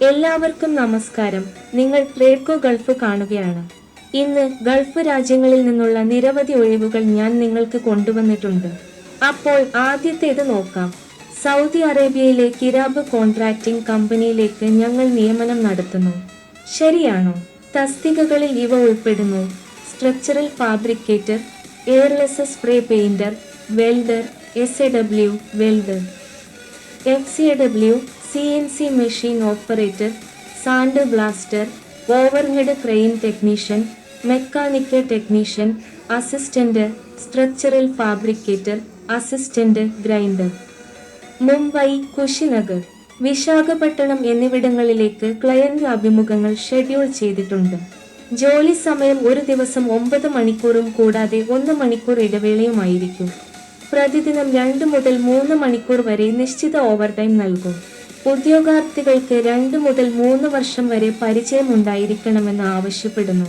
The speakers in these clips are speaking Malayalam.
എല്ലാവർക്കും നമസ്കാരം. നിങ്ങൾ ട്രേഡ്കോ ഗൾഫ് കാണുകയാണ്. ഇന്ന് ഗൾഫ് രാജ്യങ്ങളിൽ നിന്നുള്ള നിരവധി ഒഴിവുകൾ ഞാൻ നിങ്ങൾക്ക് കൊണ്ടുവന്നിട്ടുണ്ട്. അപ്പോൾ ആദ്യത്തേത് നോക്കാം. സൗദി അറേബ്യയിലെ കിരാബ് കോൺട്രാക്ടിംഗ് കമ്പനിയിലേക്ക് ഞങ്ങൾ നിയമനം നടത്തുന്നു. ശരിയാണോ? തസ്തികകളിൽ ഇവ ഉൾപ്പെടുന്നു: structural fabricator, airless spray painter, welder, SAW welder, FCW CNC machine operator, sand blaster, overhead crane technician, mechanical technician, assistant, structural fabricator, assistant grinder. Mumbai, Kushinagar, Visakhapatnam എന്നിവിടങ്ങളിലേക്ക് ക്ലയന്റ് അഭിമുഖങ്ങൾ ഷെഡ്യൂൾ ചെയ്തിട്ടുണ്ട്. ജോലി സമയം ഒരു ദിവസം 9 മണിക്കൂറും കൂടാതെ 1 മണിക്കൂർ ഇടവേളയുമായിരിക്കും. പ്രതിദിനം 2 മുതൽ 3 മണിക്കൂർ വരെ നിശ്ചിത ഓവർടൈം നൽകും. ഉദ്യോഗാർത്ഥികൾക്ക് 2 മുതൽ 3 വർഷം വരെ പരിചയമുണ്ടായിരിക്കണമെന്ന് ആവശ്യപ്പെടുന്നു.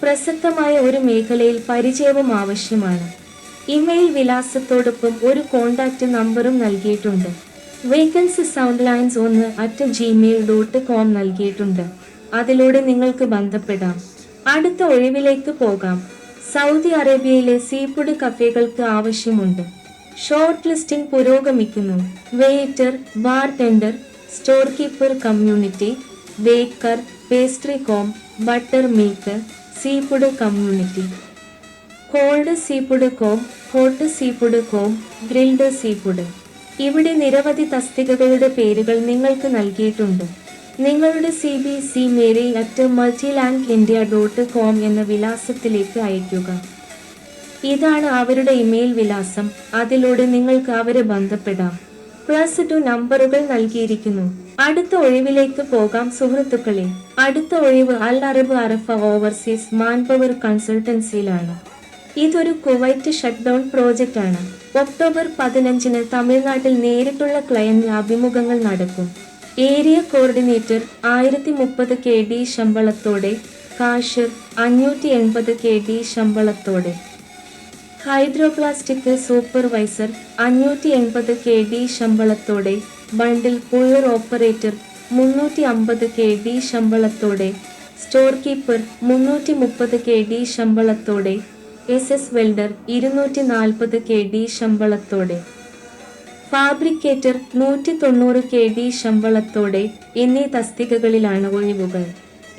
പ്രസക്തമായ ഒരു മേഖലയിൽ പരിചയവും ആവശ്യമാണ്. ഇമെയിൽ വിലാസത്തോടൊപ്പം ഒരു കോൺടാക്റ്റ് നമ്പറും നൽകിയിട്ടുണ്ട്. വേക്കൻസി സൗണ്ട്ലൈൻസ് 1@gmail.com നൽകിയിട്ടുണ്ട്. അതിലൂടെ നിങ്ങൾക്ക് ബന്ധപ്പെടാം. അടുത്ത ഒഴിവിലേക്ക് പോകാം. സൗദി അറേബ്യയിലെ സീഫുഡ് കഫേകൾക്ക് ആവശ്യമുണ്ട്. ഷോർട്ട് ലിസ്റ്റിംഗ് പുരോഗമിക്കുന്നു. Waiter, bartender, storekeeper, community, baker, pastry കോം, butter maker, seafood community, cold seafood കോം, ഹോട്ട് സീഫുഡ് കോം, ഗ്രിൽഡ് സീഫുഡ്. ഇവിടെ നിരവധി തസ്തികകളുടെ പേരുകൾ നിങ്ങൾക്ക് നൽകിയിട്ടുണ്ട്. നിങ്ങളുടെ CVC mary@multilangindia.com എന്ന വിലാസത്തിലേക്ക് അയയ്ക്കുക. ഇതാണ് അവരുടെ ഇമെയിൽ വിലാസം. അതിലൂടെ നിങ്ങൾക്ക് അവരെ ബന്ധപ്പെടാം. +2 നമ്പറുകൾ നൽകിയിരിക്കുന്നു. അടുത്ത ഒഴിവിലേക്ക് പോകാം സുഹൃത്തുക്കളെ. അടുത്ത ഒഴിവ് Al Arab Arafa overseas manpower കൺസൾട്ടൻസിയിലാണ്. ഇതൊരു കുവൈറ്റ് ഷട്ട്ഡൗൺ പ്രോജക്റ്റ് ആണ്. ഒക്ടോബർ 15-ന് തമിഴ്നാട്ടിൽ നേരിട്ടുള്ള ക്ലയന്റ് അഭിമുഖങ്ങൾ നടക്കും. ഏരിയ കോർഡിനേറ്റർ 1030 KD ശമ്പളത്തോടെ, കാഷ്യർ 580 KD ശമ്പളത്തോടെ, ഹൈഡ്രോപ്ലാസ്റ്റിക് സൂപ്പർവൈസർ 580 KD ശമ്പളത്തോടെ, ബണ്ടിൽ പുള്ളർ ഓപ്പറേറ്റർ 350 KD ശമ്പളത്തോടെ, സ്റ്റോർ കീപ്പർ 330 KD ശമ്പളത്തോടെ, SS വെൽഡർ 240 KD ശമ്പളത്തോടെ, ഫാബ്രിക്കേറ്റർ 190 KD ശമ്പളത്തോടെ എന്നീ തസ്തികകളിലാണ് ഒഴിവുകൾ.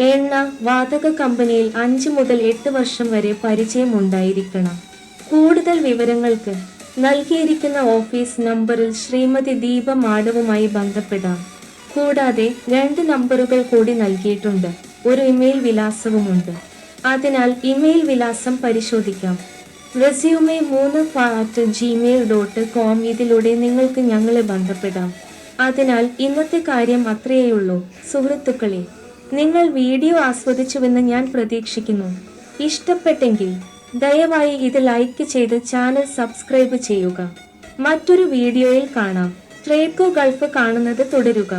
എണ്ണ വാതക കമ്പനിയിൽ 5 മുതൽ 8 വർഷം വരെ പരിചയം ഉണ്ടായിരിക്കണം. കൂടുതൽ വിവരങ്ങൾക്ക് നൽകിയിരിക്കുന്ന ഓഫീസ് നമ്പറിൽ ശ്രീമതി ദീപ മാഡവുമായി ബന്ധപ്പെടാം. കൂടാതെ 2 നമ്പറുകൾ കൂടി നൽകിയിട്ടുണ്ട്. ഒരു ഇമെയിൽ വിലാസവുമുണ്ട്. അതിനാൽ ഇമെയിൽ വിലാസം പരിശോധിക്കാം. resume 3@gmail.com. ഇതിലൂടെ നിങ്ങൾക്ക് ഞങ്ങളെ ബന്ധപ്പെടാം. അതിനാൽ ഇന്നത്തെ കാര്യം അത്രയേയുള്ളൂ സുഹൃത്തുക്കളെ. നിങ്ങൾ വീഡിയോ ആസ്വദിച്ചുവെന്ന് ഞാൻ പ്രതീക്ഷിക്കുന്നു. ഇഷ്ടപ്പെട്ടെങ്കിൽ ദയവായി ഇത് ലൈക്ക് ചെയ്ത് ചാനൽ സബ്സ്ക്രൈബ് ചെയ്യുക. മറ്റൊരു വീഡിയോയിൽ കാണാം. ട്രേഡ്കോ ഗൾഫ് കാണുന്നത് തുടരുക.